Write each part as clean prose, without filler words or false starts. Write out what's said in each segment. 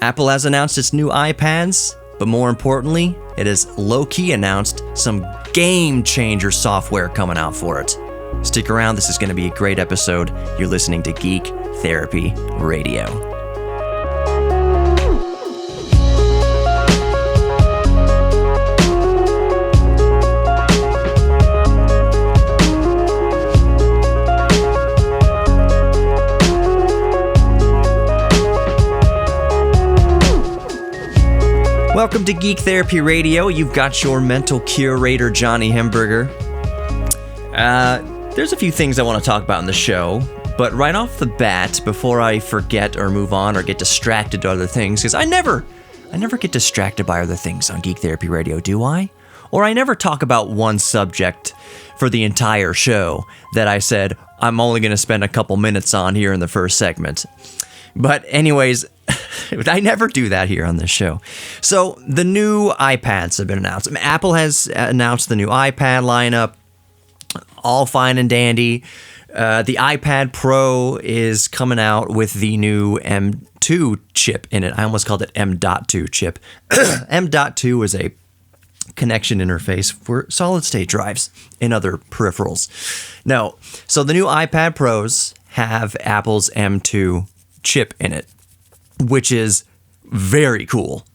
Apple has announced its new iPads, but more importantly, it has low-key announced some game-changer software coming out for it. Stick around, this is going to be a great episode. You're listening to Geek Therapy Radio. Welcome to Geek Therapy Radio. You've got your mental curator, Johnny Hemberger. There's a few things I want to talk about in the show, but right off the bat, before I forget or move on or get distracted to other things, because I never get distracted by other things on Geek Therapy Radio, do I? Or I never talk about one subject for the entire show that I said I'm only going to spend a couple minutes on here in the first segment. But anyways, I never do that here on this show. So the new iPads have been announced. Apple has announced the new iPad lineup, all fine and dandy. The iPad Pro is coming out with the new M2 chip in it. I almost called it M.2 chip. M.2 is a connection interface for solid-state drives and other peripherals. No, so the new iPad Pros have Apple's M2 chip in it, which is very cool.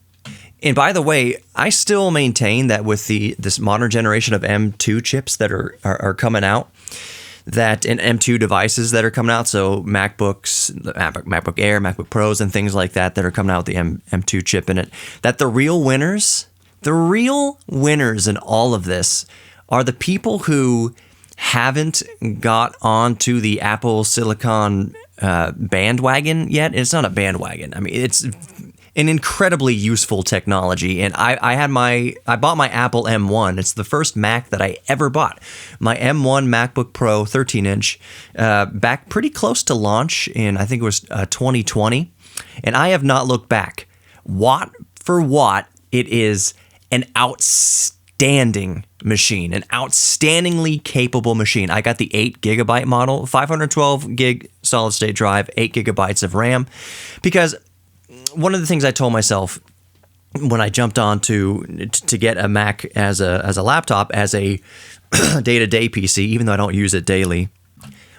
And by the way, I still maintain that with this modern generation of M2 chips that are coming out, that in M2 devices that are coming out, so MacBooks, MacBook Air, MacBook Pros, and things like that are coming out with the M2 chip in it, that the real winners in all of this are the people who haven't got onto the Apple Silicon bandwagon yet. It's not a bandwagon. I mean, it's an incredibly useful technology. And I bought my Apple M1. It's the first Mac that I ever bought. My M1 MacBook Pro 13-inch back pretty close to launch in, I think it was 2020. And I have not looked back. Watt for watt, it is an outstanding machine, an outstandingly capable machine. I got the 8 gigabyte model, 512 gig solid state drive, 8 gigabytes of RAM, because one of the things I told myself when I jumped on to get a Mac as a laptop, as a day-to-day PC, even though I don't use it daily,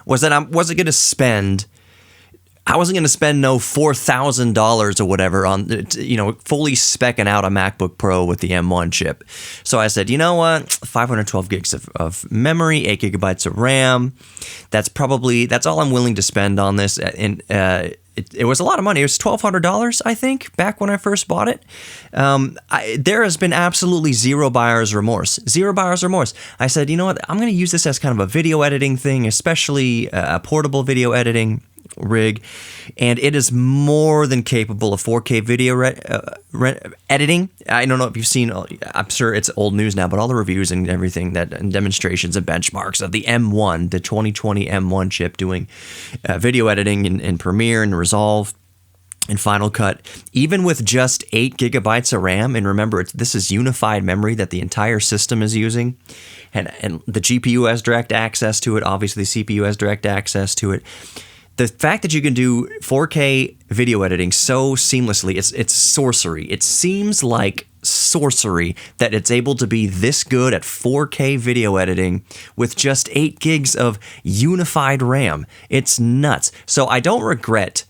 was that I wasn't going to spend no $4,000 or whatever on, fully speccing out a MacBook Pro with the M1 chip. So I said, you know what, 512 gigs of memory, 8 gigabytes of RAM, that's all I'm willing to spend on this. And it was a lot of money. It was $1,200, I think, back when I first bought it. There has been absolutely zero buyer's remorse. I said, you know what, I'm going to use this as kind of a video editing thing, especially a portable video editing rig, and it is more than capable of 4K video editing. I don't know if you've seen, I'm sure it's old news now, but all the reviews and everything and demonstrations and benchmarks of the M1, the 2020 M1 chip doing video editing in Premiere and Resolve and Final Cut, even with just 8 gigabytes of RAM. And remember, this is unified memory that the entire system is using, and the GPU has direct access to it. Obviously, the CPU has direct access to it. The fact that you can do 4K video editing so seamlessly, it's sorcery. It seems like sorcery that it's able to be this good at 4K video editing with just 8 gigs of unified RAM. It's nuts. So I don't regret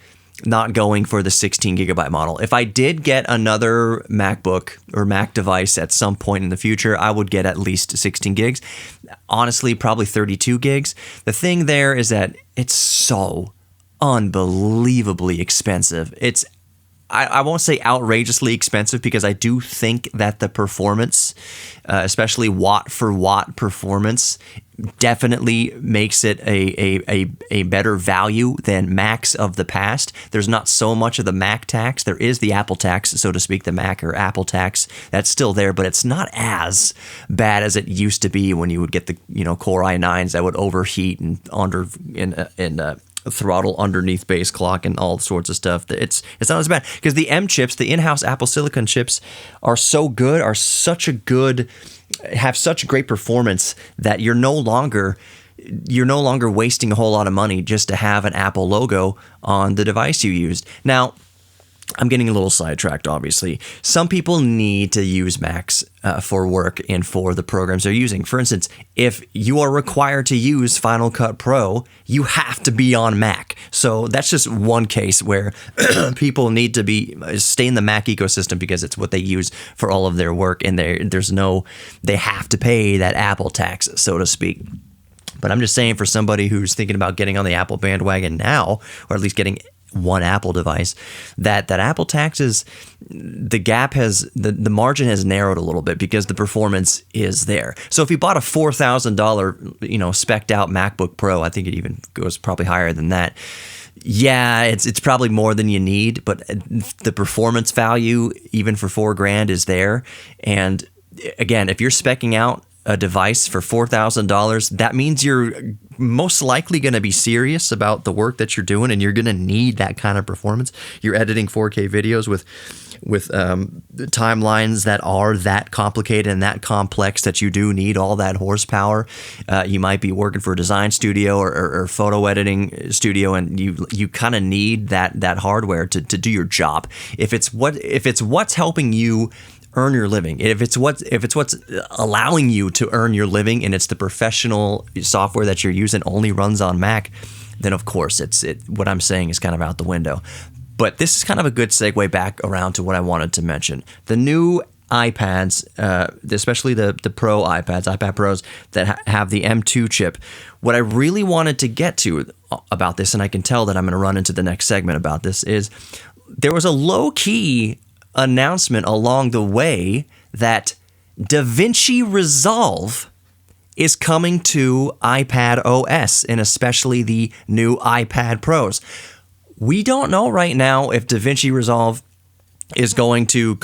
not going for the 16 gigabyte model. If I did get another MacBook or Mac device at some point in the future, I would get at least 16 gigs. Honestly, probably 32 gigs. The thing there is that it's so unbelievably expensive. I won't say outrageously expensive, because I do think that the performance, especially watt for watt performance, definitely makes it a better value than Macs of the past. There's not so much of the Mac tax. There is the Apple tax, so to speak, the Mac or Apple tax. That's still there, but it's not as bad as it used to be when you would get the Core i9s that would overheat and throttle underneath base clock and all sorts of stuff. It's not as bad, because the M chips, the in-house Apple Silicon chips, are so good, have such great performance that you're no longer wasting a whole lot of money just to have an Apple logo on the device you used. Now, I'm getting a little sidetracked, obviously. Some people need to use Macs for work and for the programs they're using. For instance, if you are required to use Final Cut Pro, you have to be on Mac. So that's just one case where people need to stay in the Mac ecosystem because it's what they use for all of their work, and they have to pay that Apple tax, so to speak. But I'm just saying, for somebody who's thinking about getting on the Apple bandwagon now, or at least getting one Apple device, that Apple taxes, the gap the margin has narrowed a little bit because the performance is there. So if you bought a $4,000 spec'd out MacBook Pro, I think it even goes probably higher than that. Yeah, it's probably more than you need, but the performance value even for $4,000 is there. And again, if you're speccing out a device for $4,000, that means you're most likely going to be serious about the work that you're doing, and you're going to need that kind of performance. You're editing 4K videos with timelines that are that complicated and that complex that you do need all that horsepower. You might be working for a design studio or photo editing studio, and you kind of need that hardware to do your job. If it's what's helping you earn your living, if it's what's allowing you to earn your living, and it's the professional software that you're using only runs on Mac, then of course what I'm saying is kind of out the window. But this is kind of a good segue back around to what I wanted to mention. The new iPads, especially the Pro iPads, iPad Pros that have the M2 chip. What I really wanted to get to about this, and I can tell that I'm going to run into the next segment about this, is there was a low-key announcement along the way that Davinci Resolve is coming to iPad OS, and especially the new iPad Pros. We don't know right now if Davinci Resolve is going to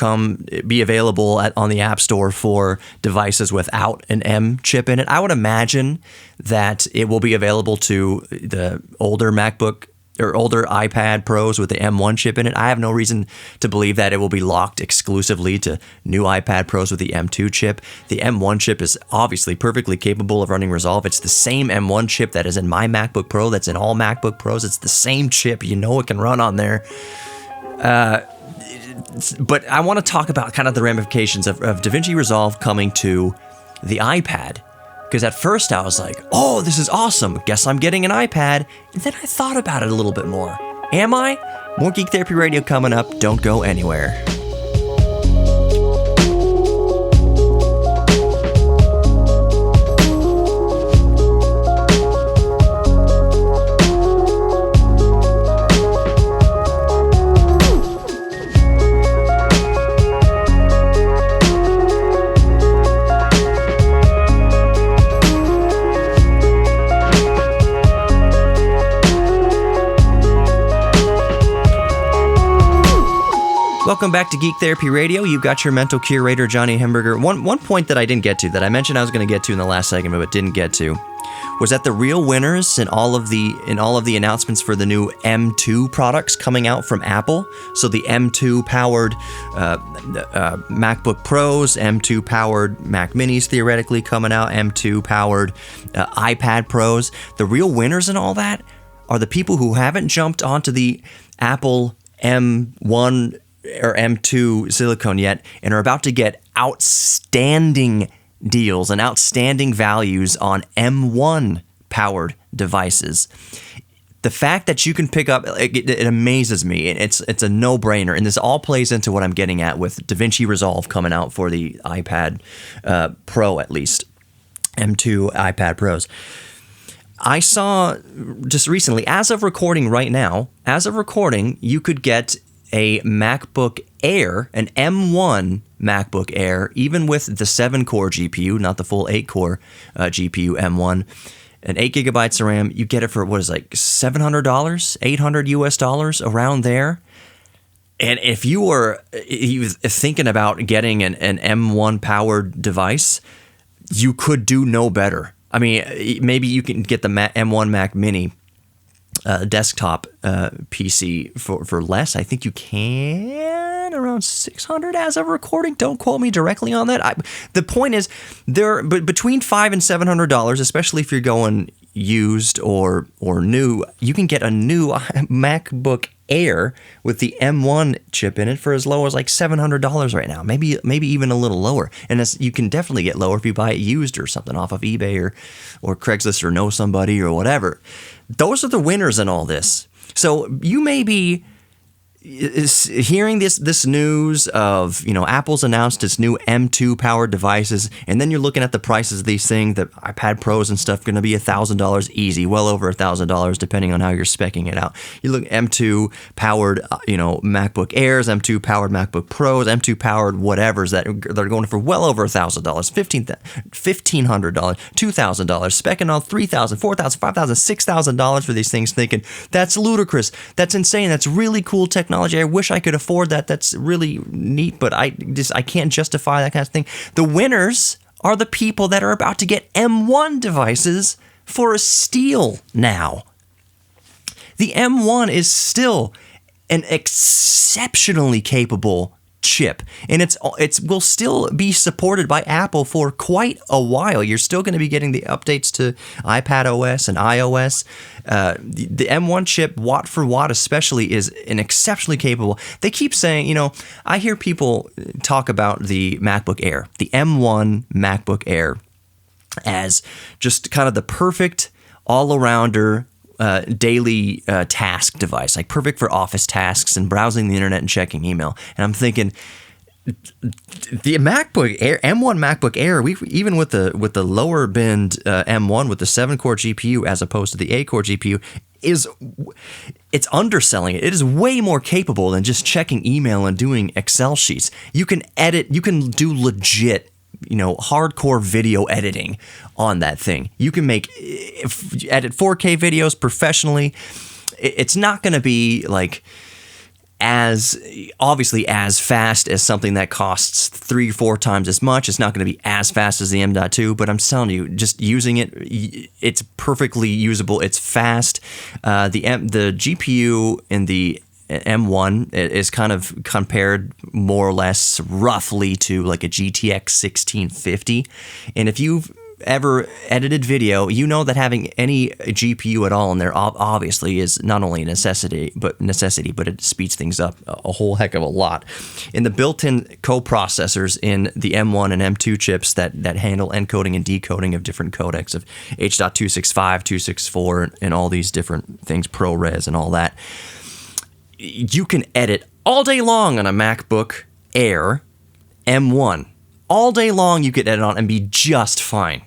be available on the App Store for devices without an M chip in it. I would imagine that it will be available to the older MacBook or older iPad Pros with the M1 chip in it. I have no reason to believe that it will be locked exclusively to new iPad Pros with the M2 chip. The M1 chip is obviously perfectly capable of running Resolve. It's the same M1 chip that is in my MacBook Pro, that's in all MacBook Pros. It's the same chip. You know it can run on there. But I want to talk about kind of the ramifications of Davinci Resolve coming to the iPad. Because at first I was like, oh, this is awesome. Guess I'm getting an iPad. And then I thought about it a little bit more. Am I? More Geek Therapy Radio coming up. Don't go anywhere. Welcome back to Geek Therapy Radio. You've got your mental curator, Johnny Hemberger. One point that I didn't get to, that I mentioned I was going to get to in the last segment, but didn't get to, was that the real winners in all of the announcements for the new M2 products coming out from Apple. So the M2 powered MacBook Pros, M2 powered Mac Minis theoretically coming out, M2 powered iPad Pros. The real winners in all that are the people who haven't jumped onto the Apple M1 or M2 silicone yet and are about to get outstanding deals and outstanding values on M1 powered devices. The fact that you can pick up, it amazes me. It's a no-brainer, and this all plays into what I'm getting at with Davinci Resolve coming out for the iPad Pro, at least M2 iPad Pros. I saw just recently, as of recording right now, you could get a MacBook Air, an M1 MacBook Air, even with the 7-core GPU, not the full 8-core GPU M1, and 8 gigabytes of RAM. You get it for what is like $700, $800 US, around there. And if you were thinking about getting an M1 powered device, you could do no better. I mean, maybe you can get the M1 Mac Mini desktop PC for less. I think you can around $600 as of recording. Don't quote me directly on that. The point is, but between $500 and $700, especially if you're going used or new, you can get a new MacBook Air with the M1 chip in it for as low as like $700 right now, maybe even a little lower. And you can definitely get lower if you buy it used or something off of eBay or Craigslist or know somebody or whatever. Those are the winners in all this. So you may be hearing this news of, Apple's announced its new M2 powered devices, and then you're looking at the prices of these things, the iPad Pros and stuff, going to be $1,000 easy, well over $1,000 depending on how you're speccing it out. You look M2 powered, MacBook Airs, M2 powered MacBook Pros, M2 powered whatevers they're going for well over $1,000, $1,500, $2,000, speccing on $3,000, $4,000, $5,000, $6,000 for these things, thinking that's ludicrous, that's insane, that's really cool technology. I wish I could afford that. That's really neat, but I can't justify that kind of thing. The winners are the people that are about to get M1 devices for a steal now. The M1 is still an exceptionally capable chip, and it will still be supported by Apple for quite a while. You're still going to be getting the updates to iPad OS and iOS. The M1 chip, watt for watt especially, is an exceptionally capable. They keep saying, I hear people talk about the MacBook Air, the M1 MacBook Air, as just kind of the perfect all-arounder daily task device, like perfect for office tasks and browsing the internet and checking email. And I'm thinking, the MacBook Air, M1 MacBook Air, even with the lower bin M1 with the 7-core GPU as opposed to the 8-core GPU, it's underselling it. It is way more capable than just checking email and doing Excel sheets. You can edit, you can do legit hardcore video editing on that thing. You can edit 4K videos professionally. It's not going to be like as fast as something that costs 3-4 times as much. It's not going to be as fast as the M.2, but I'm telling you, just using it, it's perfectly usable. It's fast. The GPU in the M1 is kind of compared more or less roughly to like a GTX 1650. And if you've ever edited video, you know that having any GPU at all in there obviously is not only a necessity, but it speeds things up a whole heck of a lot. In the built-in coprocessors in the M1 and M2 chips that handle encoding and decoding of different codecs of H.265, 264, and all these different things, ProRes and all that, you can edit all day long on a MacBook Air M1. All day long you could edit on and be just fine,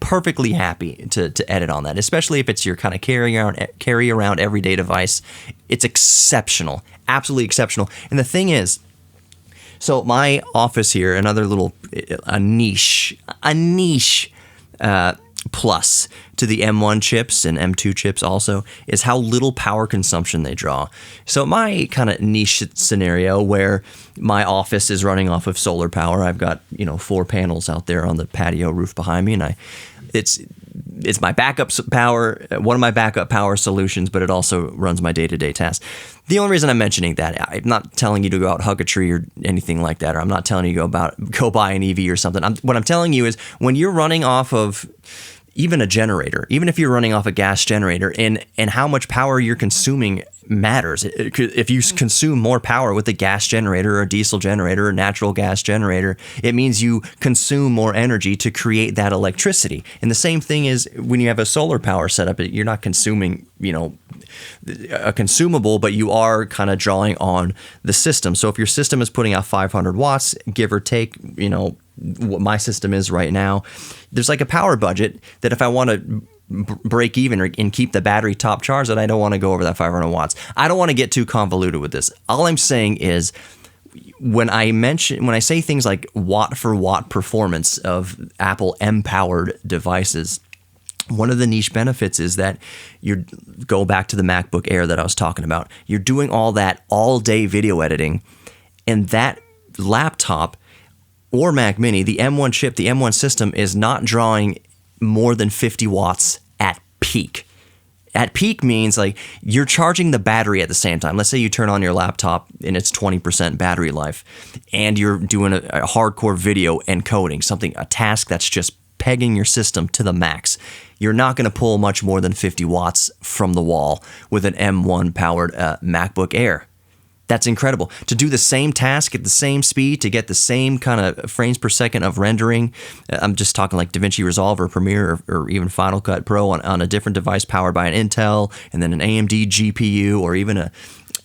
perfectly happy to edit on that, especially if it's your kind of carry around everyday device. It's exceptional, absolutely exceptional. And the thing is, so my office here, another little a niche plus to the M1 chips and M2 chips also is how little power consumption they draw. So my kind of niche scenario where my office is running off of solar power, I've got 4 panels out there on the patio roof behind me, and it's my backup power, one of my backup power solutions, but it also runs my day-to-day tasks. The only reason I'm mentioning that, I'm not telling you to go out hug a tree or anything like that, or I'm not telling you to go buy an EV or something. What I'm telling you is when you're running off of even a generator, even if you're running off a gas generator, and how much power you're consuming matters. If you consume more power with a gas generator or a diesel generator or natural gas generator, it means you consume more energy to create that electricity. And the same thing is when you have a solar power setup, you're not consuming, a consumable, but you are kind of drawing on the system. So if your system is putting out 500 watts, give or take, what my system is right now, there's like a power budget that if I want to break even and keep the battery top charged, that I don't want to go over that 500 watts. I don't want to get too convoluted with this. All I'm saying is when I say things like watt for watt performance of Apple M-powered devices, one of the niche benefits is that you go back to the MacBook Air that I was talking about. You're doing all that all-day video editing, and that laptop or Mac Mini, the M1 chip, the M1 system is not drawing more than 50 watts at peak. At peak means like you're charging the battery at the same time. Let's say you turn on your laptop and it's 20% battery life, and you're doing a hardcore video encoding, a task that's just pegging your system to the max. You're not going to pull much more than 50 watts from the wall with an M1 powered MacBook Air. That's incredible. To do the same task at the same speed, to get the same kind of frames per second of rendering, I'm just talking like Davinci Resolve or Premiere or even Final Cut Pro on a different device powered by an Intel and then an AMD GPU or even an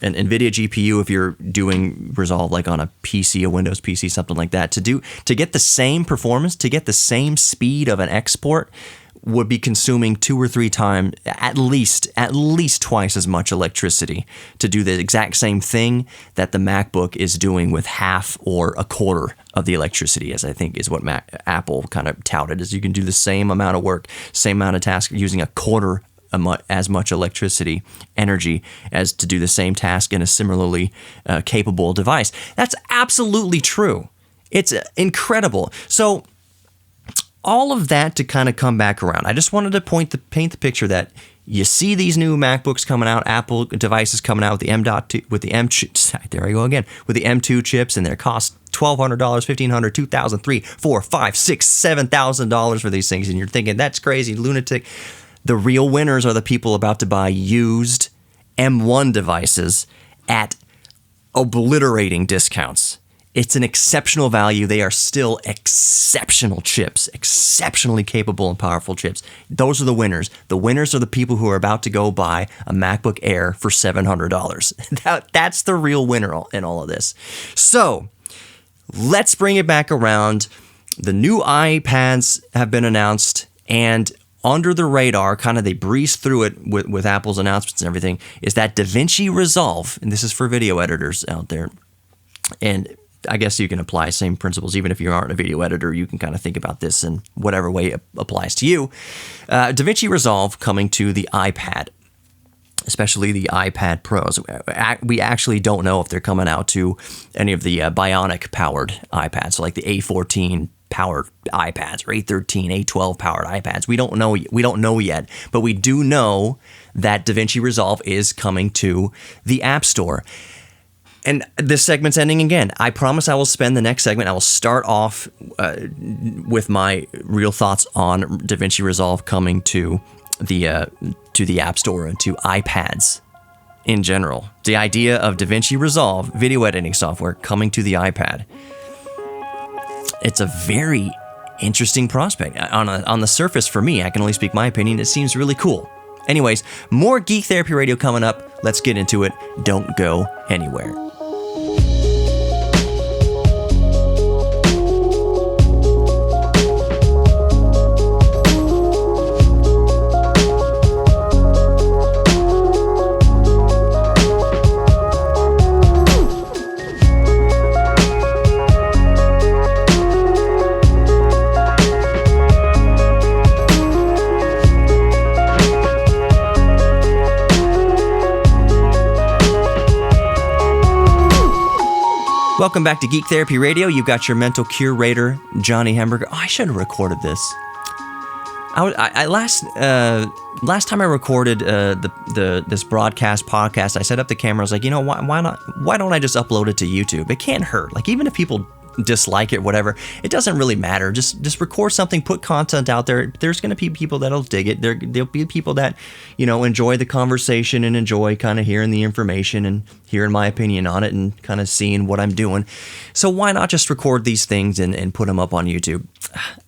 NVIDIA GPU if you're doing Resolve like on a PC, a Windows PC, something like that. To get the same performance, to get the same speed of an export would be consuming 2 or 3 times, at least twice as much electricity to do the exact same thing that the MacBook is doing with half or a quarter of the electricity, as I think is what Apple kind of touted, is you can do the same amount of work, same amount of task using a quarter as much electricity, energy, as to do the same task in a similarly capable device. That's absolutely true. It's incredible. So all of that to kind of come back around. I just wanted to paint the picture that you see these new MacBooks coming out, Apple devices coming out with the M.2, with the there I go again, with the M2 chips, and they cost $1,200, $1,500, $2,000, $3,000, $4,000, $5,000, $6,000, $7,000 for these things, and you're thinking that's crazy, lunatic. The real winners are the people about to buy used M1 devices at obliterating discounts. It's an exceptional value. They are still exceptional chips, exceptionally capable and powerful chips. Those are the winners. The winners are the people who are about to go buy a MacBook Air for $700. That's the real winner in all of this. So let's bring it back around. The new iPads have been announced, and under the radar, kind of they breeze through it with Apple's announcements and everything, is that Davinci Resolve, and this is for video editors out there, and I guess you can apply same principles even if you aren't a video editor. You can kind of think about this in whatever way it applies to you. Davinci Resolve coming to the iPad, especially the iPad Pros. We actually don't know if they're coming out to any of the Bionic-powered iPads, so like the A14 powered iPads or A13, A12 powered iPads. We don't know yet, but we do know that Davinci Resolve is coming to the App Store. And this segment's ending again. I promise I will spend the next segment. I will start off with my real thoughts on Davinci Resolve coming to the App Store and to iPads in general. The idea of Davinci Resolve, video editing software, coming to the iPad. It's a very interesting prospect. On the surface, for me, I can only speak my opinion, it seems really cool. Anyways, more Geek Therapy Radio coming up. Let's get into it. Don't go anywhere. Welcome back to Geek Therapy Radio. You've got your mental curator, Johnny Hamburger. Oh, I should have recorded this. Last time I recorded this broadcast podcast, I set up the camera. I was like, why don't I just upload it to YouTube? It can't hurt. Like, even if people dislike it, whatever, it doesn't really matter. Just record something, put content out there. There's going to be people that'll dig it. There'll be people that, enjoy the conversation and enjoy kind of hearing the information and hearing my opinion on it and kind of seeing what I'm doing. So why not just record these things and put them up on YouTube?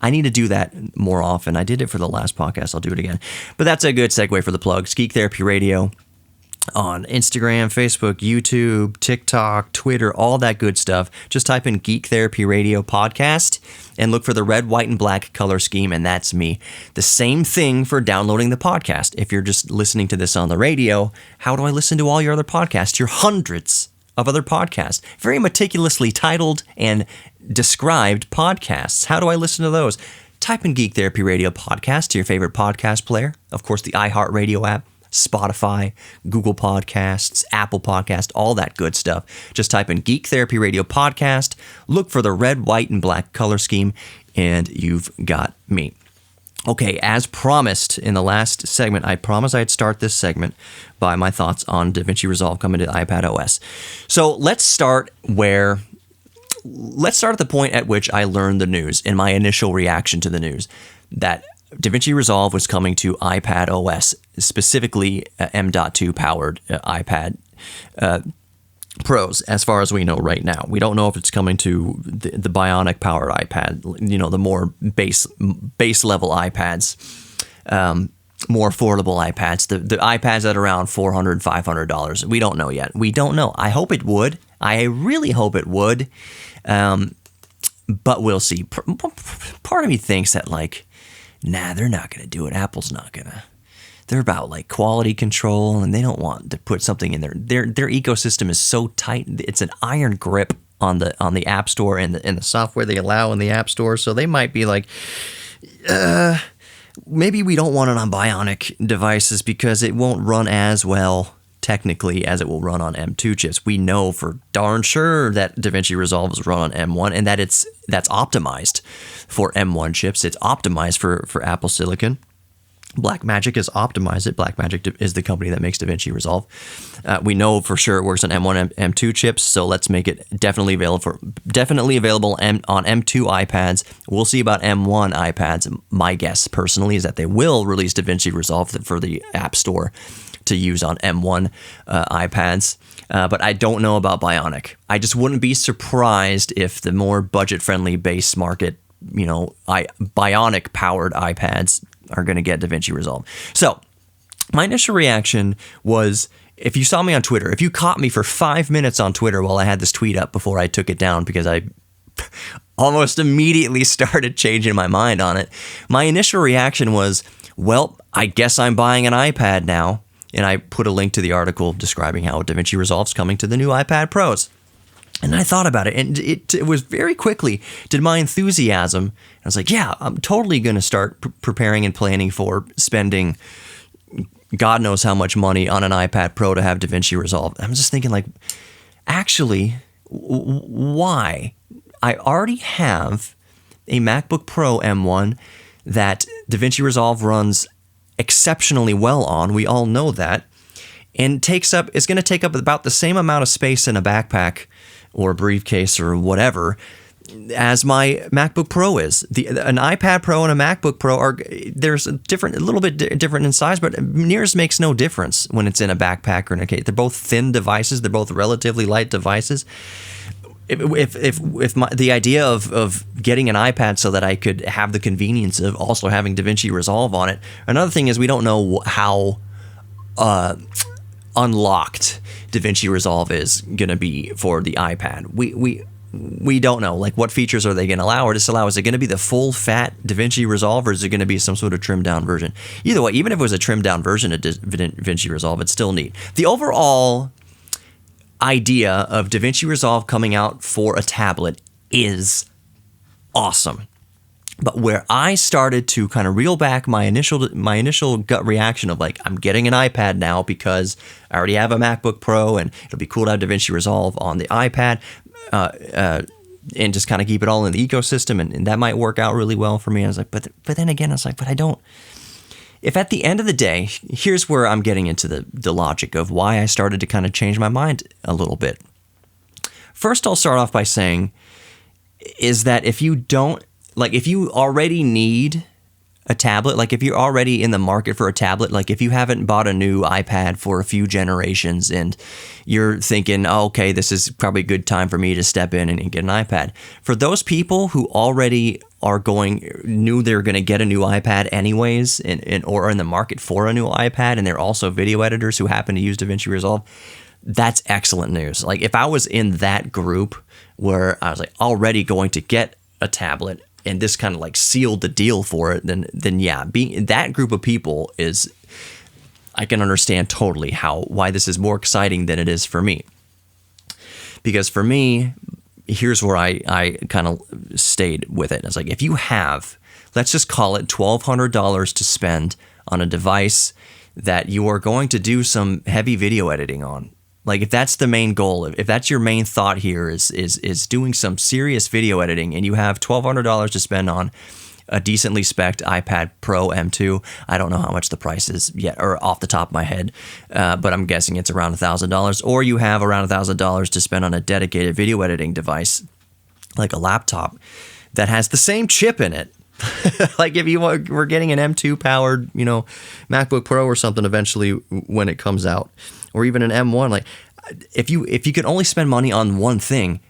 I need to do that more often. I did it for the last podcast. I'll do it again. But that's a good segue for the plugs. Geek Therapy Radio on Instagram, Facebook, YouTube, TikTok, Twitter, all that good stuff. Just type in Geek Therapy Radio Podcast and look for the red, white, and black color scheme, and that's me. The same thing for downloading the podcast. If you're just listening to this on the radio, how do I listen to all your other podcasts? Your hundreds of other podcasts, very meticulously titled and described podcasts. How do I listen to those? Type in Geek Therapy Radio Podcast to your favorite podcast player. Of course, the iHeartRadio app, Spotify, Google Podcasts, Apple Podcasts, all that good stuff. Just type in Geek Therapy Radio Podcast, look for the red, white, and black color scheme, and you've got me. Okay, as promised in the last segment, I promised I'd start this segment by my thoughts on Davinci Resolve coming to iPad OS. So let's start where let's start at the point at which I learned the news and my initial reaction to the news that Davinci Resolve was coming to iPad OS, specifically M.2 powered iPad Pros, as far as we know right now. We don't know if it's coming to the Bionic powered iPad, the more base level iPads, more affordable iPads, the iPads at around $400, $500. We don't know yet. We don't know. I hope it would. I really hope it would. But we'll see. Part of me thinks that nah, they're not going to do it. Apple's not going to. They're about quality control, and they don't want to put something in there. Their ecosystem is so tight; it's an iron grip on the App Store and the software they allow in the App Store. So they might be maybe we don't want it on Bionic devices because it won't run as well technically as it will run on M2 chips. We know for darn sure that Davinci Resolve is run on M1, and that that's optimized for M1 chips. It's optimized for Apple Silicon. Blackmagic has optimized it. Blackmagic is the company that makes Davinci Resolve. We know for sure it works on M1 and M2 chips, so let's make it definitely available on M2 iPads. We'll see about M1 iPads. My guess personally is that they will release Davinci Resolve for the App Store to use on M1 iPads. But I don't know about Bionic. I just wouldn't be surprised if the more budget-friendly base market, Bionic-powered iPads are going to get Davinci Resolve. So my initial reaction was, if you saw me on Twitter, if you caught me for 5 minutes on Twitter while I had this tweet up before I took it down because I almost immediately started changing my mind on it, my initial reaction was, well, I guess I'm buying an iPad now. And I put a link to the article describing how Davinci Resolve's coming to the new iPad Pros. And I thought about it, and it was very quickly, did my enthusiasm, I was like, yeah, I'm totally going to start preparing and planning for spending God knows how much money on an iPad Pro to have Davinci Resolve. I'm just thinking actually, why? I already have a MacBook Pro M1 that Davinci Resolve runs exceptionally well on. We all know that. And it's going to take up about the same amount of space in a backpack or a briefcase or whatever as my MacBook Pro is. An iPad Pro and a MacBook Pro there's a little bit different in size, but nears makes no difference when it's in a backpack or in a case. They're both thin devices. They're both relatively light devices. If the idea of getting an iPad so that I could have the convenience of also having Davinci Resolve on it. Another thing is we don't know how unlocked Davinci Resolve is going to be for the iPad. We don't know, what features are they going to allow or disallow? Is it going to be the full fat Davinci Resolve, or is it going to be some sort of trimmed down version? Either way, even if it was a trimmed down version of Davinci Resolve, it's still neat. The overall idea of Davinci Resolve coming out for a tablet is awesome. But where I started to kind of reel back my initial gut reaction of I'm getting an iPad now because I already have a MacBook Pro and it'll be cool to have Davinci Resolve on the iPad and just kind of keep it all in the ecosystem, and that might work out really well for me. I was like, but then again, I was like, but I don't. If at the end of the day, here's where I'm getting into the logic of why I started to kind of change my mind a little bit. First, I'll start off by saying is that if you already need a tablet, if you're already in the market for a tablet, if you haven't bought a new iPad for a few generations and you're thinking, oh, okay, this is probably a good time for me to step in and get an iPad. For those people who already knew they were going to get a new iPad anyways, or are in the market for a new iPad, and they're also video editors who happen to use Davinci Resolve, that's excellent news. If I was in that group where I was already going to get a tablet, and this kind of sealed the deal for it, then yeah, being that group of people I can understand totally why this is more exciting than it is for me. Because for me, here's where I kind of stayed with it. It's if you have, let's just call it $1,200 to spend on a device that you are going to do some heavy video editing on. If that's the main goal, if that's your main thought here is doing some serious video editing, and you have $1,200 to spend on a decently spec'd iPad Pro M2, I don't know how much the price is yet, or off the top of my head, but I'm guessing it's around $1,000, or you have around $1,000 to spend on a dedicated video editing device, like a laptop that has the same chip in it. Like if you were getting an M2 powered, MacBook Pro or something eventually when it comes out, or even an M1, like if you could only spend money on one thing,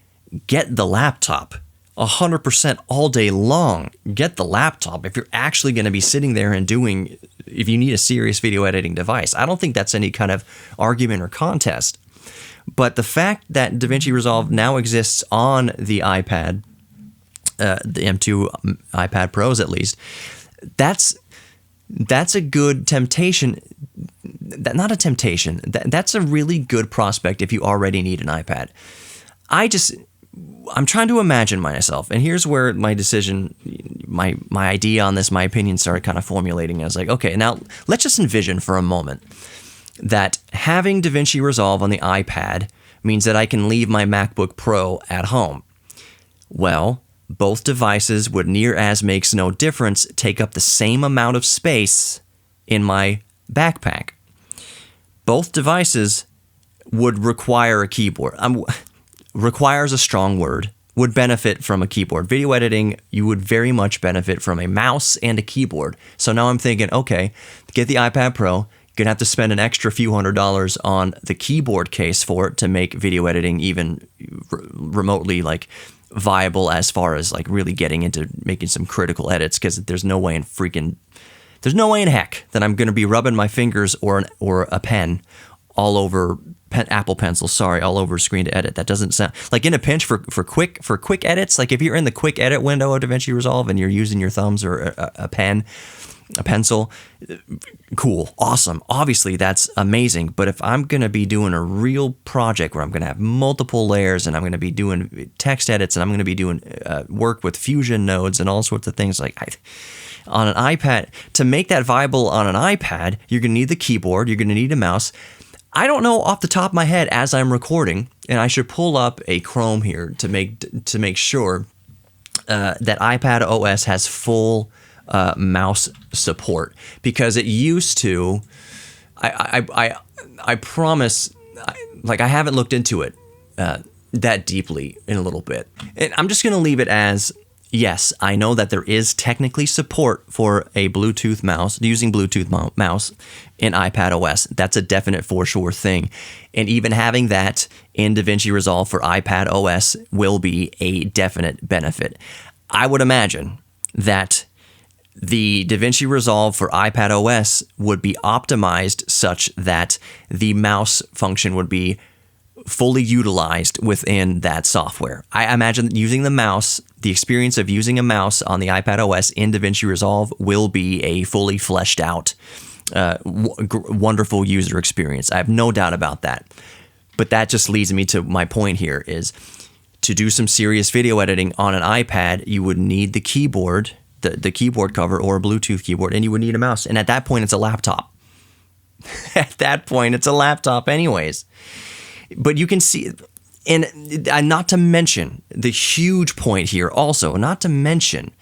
get the laptop. 100% all day long. Get the laptop if you're actually going to be sitting there and if you need a serious video editing device. I don't think that's any kind of argument or contest. But the fact that Davinci Resolve now exists on the iPad, the M2 iPad Pros at least, that's a good temptation. Not a temptation. That's a really good prospect if you already need an iPad. I'm trying to imagine myself, and here's where my decision, my idea on this, my opinion started kind of formulating. I was like, okay, now let's just envision for a moment that having Davinci Resolve on the iPad means that I can leave my MacBook Pro at home. Well, both devices would, near as makes no difference, take up the same amount of space in my backpack. Both devices would require a keyboard. Requires a strong word. Would benefit from a keyboard. Video editing, you would very much benefit from a mouse and a keyboard. So now I'm thinking, okay, get the iPad Pro, you're going to have to spend an extra few $100s on the keyboard case for it to make video editing even remotely like viable as far as like really getting into making some critical edits, because there's no way in heck that I'm going to be rubbing my fingers or a pen all over Apple Pencil, all over screen to edit. That doesn't sound like in a pinch for quick edits. Like if you're in the quick edit window of DaVinci Resolve and you're using your thumbs or a pencil, cool, awesome. Obviously that's amazing. But if I'm going to be doing a real project where I'm going to have multiple layers and I'm going to be doing text edits and I'm going to be doing work with Fusion nodes and all sorts of things, on an iPad, to make that viable on an iPad, you're going to need the keyboard, you're going to need a mouse. I don't know off the top of my head as I'm recording, and I should pull up a Chrome here to make sure that iPad OS has full mouse support, because it used to. I promise, I haven't looked into it that deeply in a little bit, and I'm just gonna leave it as. Yes, I know that there is technically support for a Bluetooth mouse, using Bluetooth mouse in iPad OS. That's a definite for sure thing. And even having that in DaVinci Resolve for iPad OS will be a definite benefit. I would imagine that the DaVinci Resolve for iPad OS would be optimized such that the mouse function would be fully utilized within that software. I imagine using the mouse, the experience of using a mouse on the iPad OS in DaVinci Resolve will be a fully fleshed out, wonderful user experience. I have no doubt about that. But that just leads me to my point here is to do some serious video editing on an iPad, you would need the keyboard, the keyboard cover or a Bluetooth keyboard, and you would need a mouse. And at that point, it's a laptop. At that point, it's a laptop anyways. But you can see, and not to mention the huge point here also, not to mention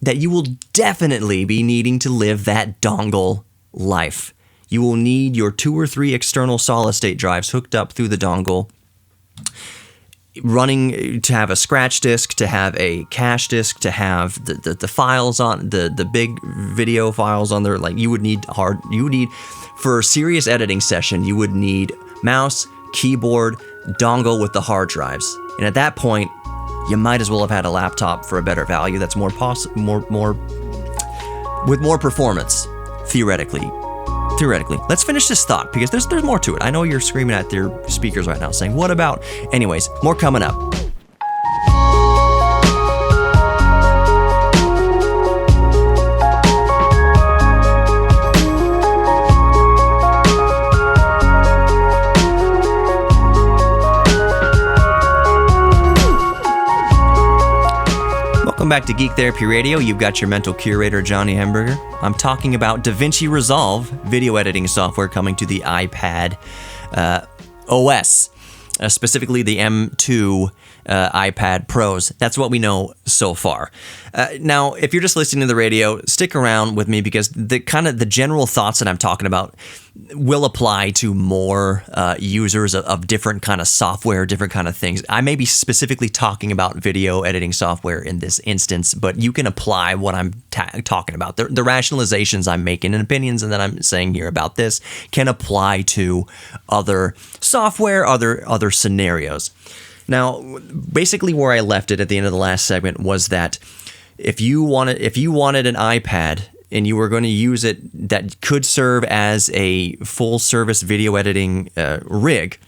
that you will definitely be needing to live that dongle life. You will need your 2 or 3 external solid-state drives hooked up through the dongle, running to have a scratch disk, to have a cache disk, to have the files on, the big video files on there. Like you would need for a serious editing session, you would need mouse, keyboard, dongle with the hard drives. And at that point, you might as well have had a laptop for a better value that's more with more performance, theoretically. Let's finish this thought, because there's more to it. I know you're screaming at your speakers right now saying, what about? Anyways, more coming up. Welcome back to Geek Therapy Radio. You've got your mental curator, Johnny Hemberger. I'm talking about DaVinci Resolve, video editing software coming to the iPad OS, specifically the M2 iPad Pros. That's what we know so far. Now, if you're just listening to the radio, stick around with me because the general thoughts that I'm talking about will apply to more users of different kind of software, different kind of things. I may be specifically talking about video editing software in this instance, but you can apply what I'm talking about. The rationalizations I'm making and opinions that I'm saying here about this can apply to other software, other scenarios. Now, basically where I left it at the end of the last segment was that if you wanted an iPad and you were going to use it that could serve as a full-service video editing rig,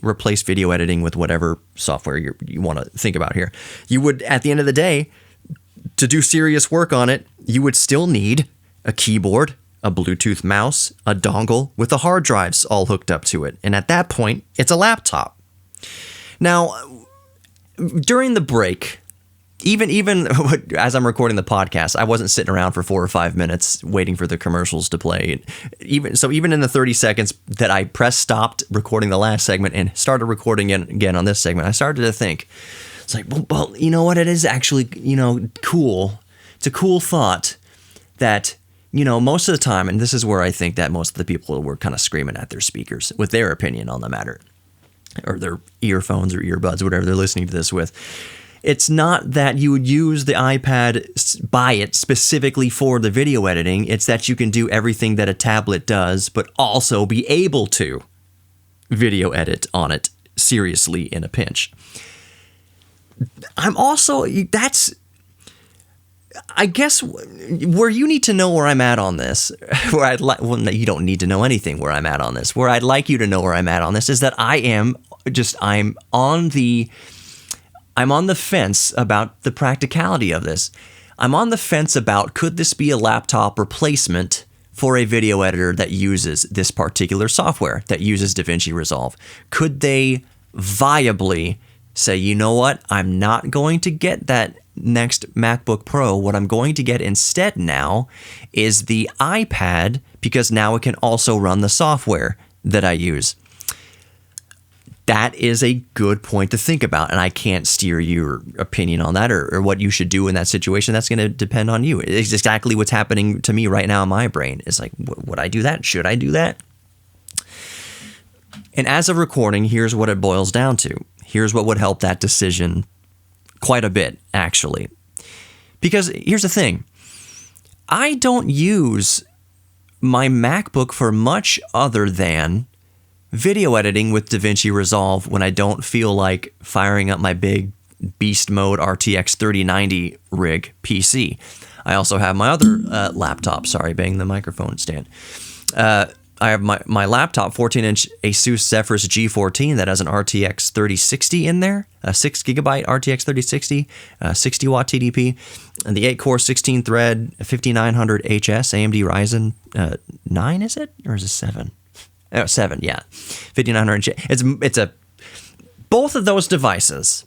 replace video editing with whatever software you want to think about here, you would, at the end of the day, to do serious work on it, you would still need a keyboard, a Bluetooth mouse, a dongle with the hard drives all hooked up to it. And at that point, it's a laptop. Now, during the break, even as I'm recording the podcast, I wasn't sitting around for 4 or 5 minutes waiting for the commercials to play. Even in the 30 seconds that I pressed stopped recording the last segment and started recording again on this segment, I started to think, it's like, well, you know what? It is actually, cool. It's a cool thought that, most of the time, and this is where I think that most of the people were kind of screaming at their speakers with their opinion on the matter, or their earphones or earbuds, whatever they're listening to this with. It's not that you would use the iPad, buy it specifically for the video editing. It's that you can do everything that a tablet does, but also be able to video edit on it seriously in a pinch. I guess where you need to know where I'm at on this, you don't need to know anything where I'm at on this. Where I'd like you to know where I'm at on this is that I'm on the fence about the practicality of this. I'm on the fence about, could this be a laptop replacement for a video editor that uses this particular software, that uses Davinci Resolve? Could they viably say, you know what, I'm not going to get that next MacBook Pro. What I'm going to get instead now is the iPad, because now it can also run the software that I use. That is a good point to think about, and I can't steer your opinion on that or what you should do in that situation. That's going to depend on you. It's exactly what's happening to me right now in my brain. It's like, would I do that? Should I do that? And as of recording, here's what it boils down to. Here's what would help that decision quite a bit, actually. Because here's the thing. I don't use my MacBook for much other than video editing with Davinci Resolve when I don't feel like firing up my big beast mode RTX 3090 rig PC. I also have my other laptop. Sorry, bang the microphone stand. I have my laptop, 14-inch Asus Zephyrus G14 that has an RTX 3060 in there, a 6 gigabyte RTX 3060, 60 watt TDP, and the 8-core 16-thread 5900 HS AMD Ryzen 9, is it? Or is it 7? Oh, 7, yeah. 5900. It's both of those devices,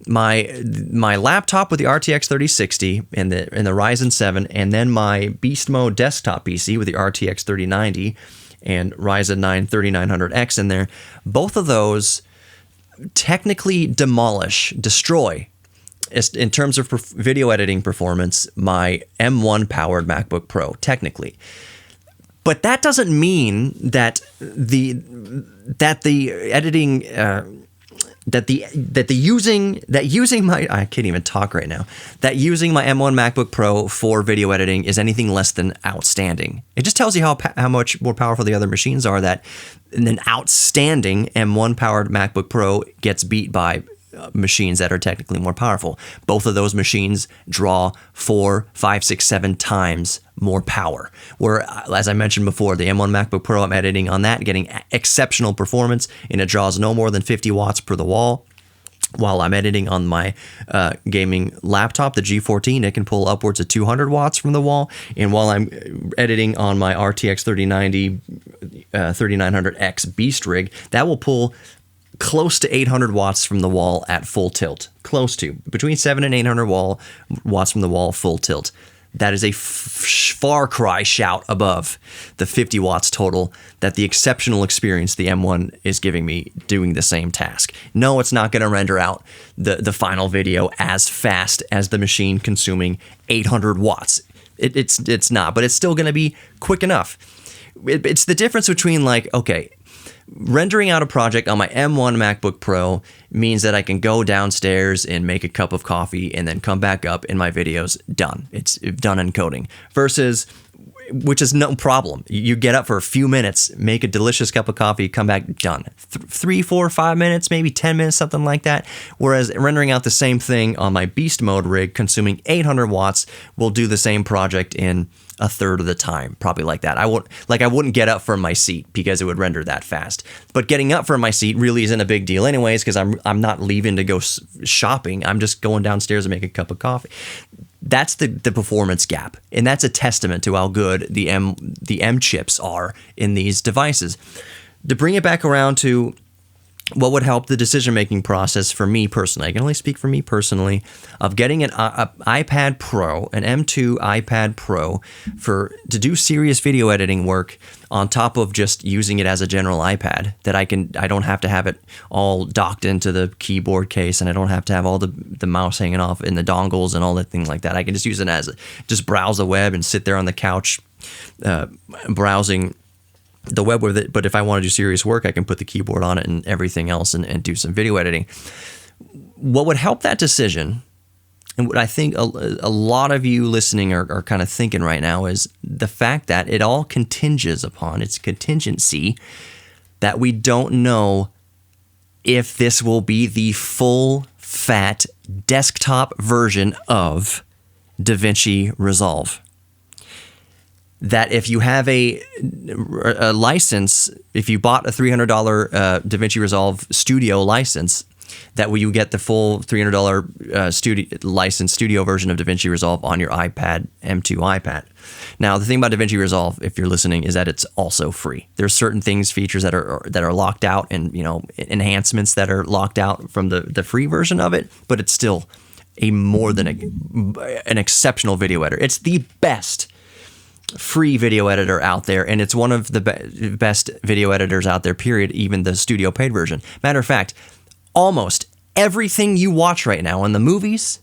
my laptop with the RTX 3060 and the Ryzen 7, and then my beast mode desktop PC with the RTX 3090 and Ryzen 9 3900X in there, both of those technically destroy, in terms of video editing performance, my M1 powered MacBook Pro, technically. But that doesn't mean that the editing using my M1 MacBook Pro for video editing is anything less than outstanding. It just tells you how much more powerful the other machines are, that an outstanding M1 powered MacBook Pro gets beat by machines that are technically more powerful. Both of those machines draw 4, 5, 6, 7 times more power. Where, as I mentioned before, the M1 MacBook Pro, I'm editing on that, getting exceptional performance, and it draws no more than 50 watts per the wall. While I'm editing on my gaming laptop, the G14, it can pull upwards of 200 watts from the wall. And while I'm editing on my RTX 3090 3900X Beast rig, that will pull close to 800 watts from the wall at full tilt. Close to. Between 700 and 800 watts from the wall, full tilt. That is a far cry shout above the 50 watts total that the exceptional experience the M1 is giving me doing the same task. No, it's not going to render out the final video as fast as the machine consuming 800 watts. It's not, but it's still going to be quick enough. It's the difference between like, okay, rendering out a project on my M1 MacBook Pro means that I can go downstairs and make a cup of coffee and then come back up and my video's done. It's done encoding. Versus, which is no problem. You get up for a few minutes, make a delicious cup of coffee, come back, done. 3, 4, 5 minutes, maybe 10 minutes, something like that. Whereas rendering out the same thing on my beast mode rig, consuming 800 watts, will do the same project in a third of the time, probably like that. I wouldn't get up from my seat because it would render that fast. But getting up from my seat really isn't a big deal anyways, because I'm not leaving to go shopping. I'm just going downstairs and make a cup of coffee. That's the performance gap, and that's a testament to how good the M chips are in these devices. To bring it back around to what would help the decision-making process for me personally, I can only speak for me personally, of getting an iPad Pro, an M2 iPad Pro, to do serious video editing work on top of just using it as a general iPad, that I don't have to have it all docked into the keyboard case, and I don't have to have all the mouse hanging off in the dongles and all that thing like that. I can just use it just browse the web and sit there on the couch browsing the web with it. But if I want to do serious work, I can put the keyboard on it and everything else and do some video editing. What would help that decision, and what I think a lot of you listening are kind of thinking right now, is the fact that it all continges upon, it's a contingency, that we don't know if this will be the full fat desktop version of Davinci Resolve. That if you have a license, if you bought a $300 Davinci Resolve Studio license, that way you get the full $300 studio version of Davinci Resolve on your iPad, M2 iPad. Now, the thing about Davinci Resolve, if you're listening, is that it's also free. There's certain features that are locked out, and enhancements that are locked out from the free version of it, but it's still a more than an exceptional video editor. It's the best free video editor out there, and it's one of the best video editors out there, period, even the studio paid version. Matter of fact, almost everything you watch right now in the movies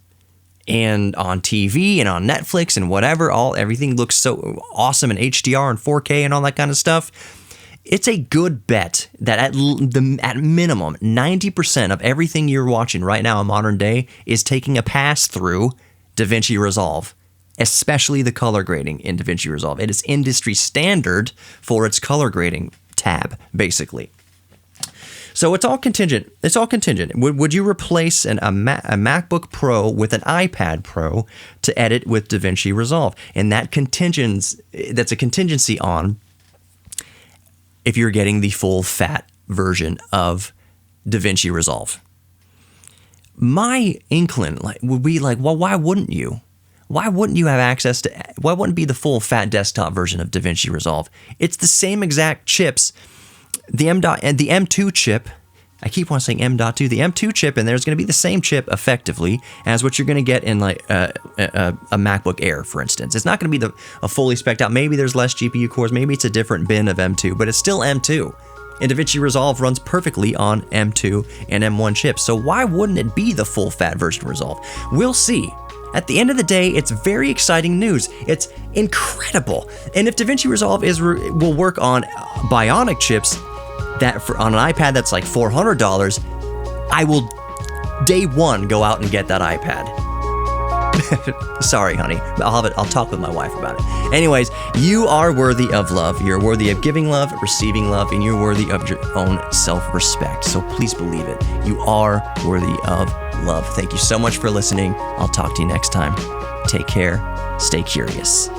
and on TV and on Netflix and whatever, everything looks so awesome in HDR and 4K and all that kind of stuff. It's a good bet that at minimum 90% of everything you're watching right now in modern day is taking a pass through Davinci Resolve, especially the color grading in Davinci Resolve. It is industry standard for its color grading tab, basically. So it's all contingent. It's all contingent. Would you replace a MacBook Pro with an iPad Pro to edit with Davinci Resolve? And that's a contingency on if you're getting the full fat version of Davinci Resolve. My inkling would be like, well, why wouldn't you? Why wouldn't you have access to, why wouldn't it be the full fat desktop version of Davinci Resolve? It's the same exact chips. The M2 chip, I keep on saying M.2, the M2 chip in there is going to be the same chip effectively as what you're going to get in like a MacBook Air, for instance. It's not going to be a fully spec'd out. Maybe there's less GPU cores. Maybe it's a different bin of M2, but it's still M2. And Davinci Resolve runs perfectly on M2 and M1 chips. So why wouldn't it be the full fat version of Resolve? We'll see. At the end of the day, it's very exciting news. It's incredible. And if Davinci Resolve will work on Bionic chips on an iPad that's like $400, I will day one go out and get that iPad. Sorry, honey. I'll talk with my wife about it. Anyways, you are worthy of love. You're worthy of giving love, receiving love, and you're worthy of your own self-respect. So please believe it. You are worthy of love. Thank you so much for listening. I'll talk to you next time. Take care. Stay curious.